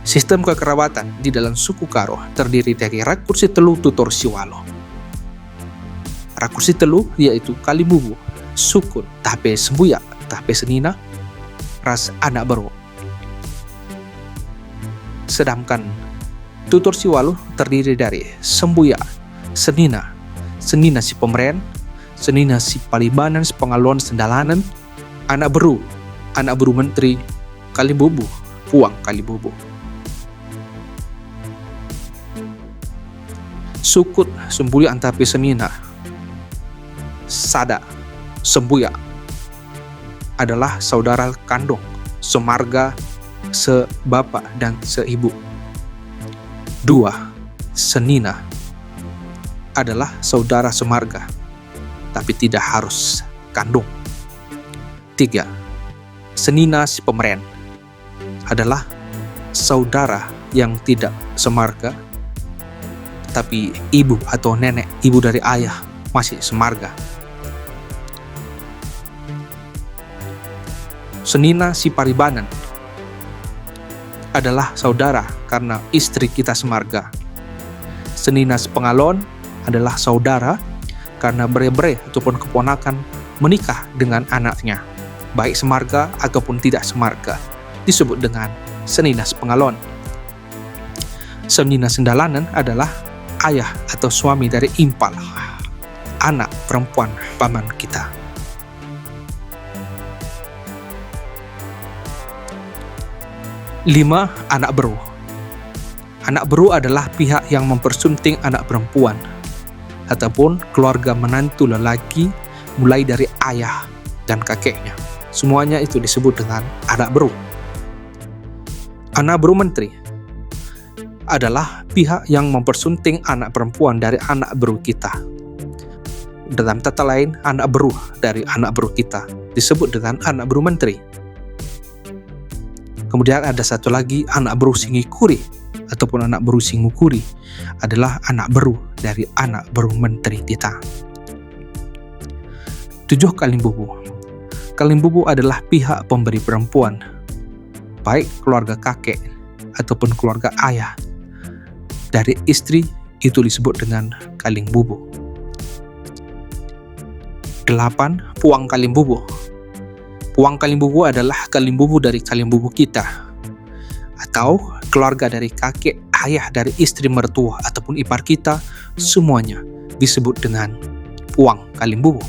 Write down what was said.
Sistem kekerabatan di dalam suku Karo terdiri dari rakursi telu tutor siwalo. Rakursi telu yaitu Kalimbubu, Sukun, Tape Sembuya, Tape Senina, ras anak bero. Sedangkan tutor siwalo terdiri dari Sembuya, Senina, Senina si pemeren, Senina si palibanan, si pengaluan sendalanan, anak beru menteri, Kalimbubu, puang Kalimbubu. Sukut, Sembuya Tape Senina, Sada, Sembuya adalah saudara kandung, semarga, sebapak dan seibu. 2. Senina adalah saudara semarga, tapi tidak harus kandung. 3. Senina si pemeren adalah saudara yang tidak semarga, tapi ibu atau nenek, ibu dari ayah, masih semarga. Senina si paribanan adalah saudara karena istri kita semarga. Senina si pengalon adalah saudara karena bre-bre ataupun keponakan menikah dengan anaknya, baik semarga ataupun tidak semarga, disebut dengan senina si pengalon. Senina sendalanan adalah ayah atau suami dari impal, anak perempuan paman kita. 5. Anak beru. Anak beru adalah pihak yang mempersunting anak perempuan ataupun keluarga menantu lelaki mulai dari ayah dan kakeknya. Semuanya itu disebut dengan anak beru. Anak beru menteri adalah pihak yang mempersunting anak perempuan dari anak beru kita. Dalam kata lain, anak beru dari anak beru kita disebut dengan anak beru menteri. Kemudian ada satu lagi, anak beru singikuri ataupun anak beru singukuri adalah anak beru dari anak beru menteri kita. 7. Kalimbubu. Kalimbubu adalah pihak pemberi perempuan, baik keluarga kakek ataupun keluarga ayah dari istri, itu disebut dengan Kalimbubu. 8. Puang Kalimbubu. Puang Kalimbubu adalah Kalimbubu dari Kalimbubu kita, atau keluarga dari kakek, ayah dari istri mertua ataupun ipar kita, semuanya disebut dengan Puang Kalimbubu.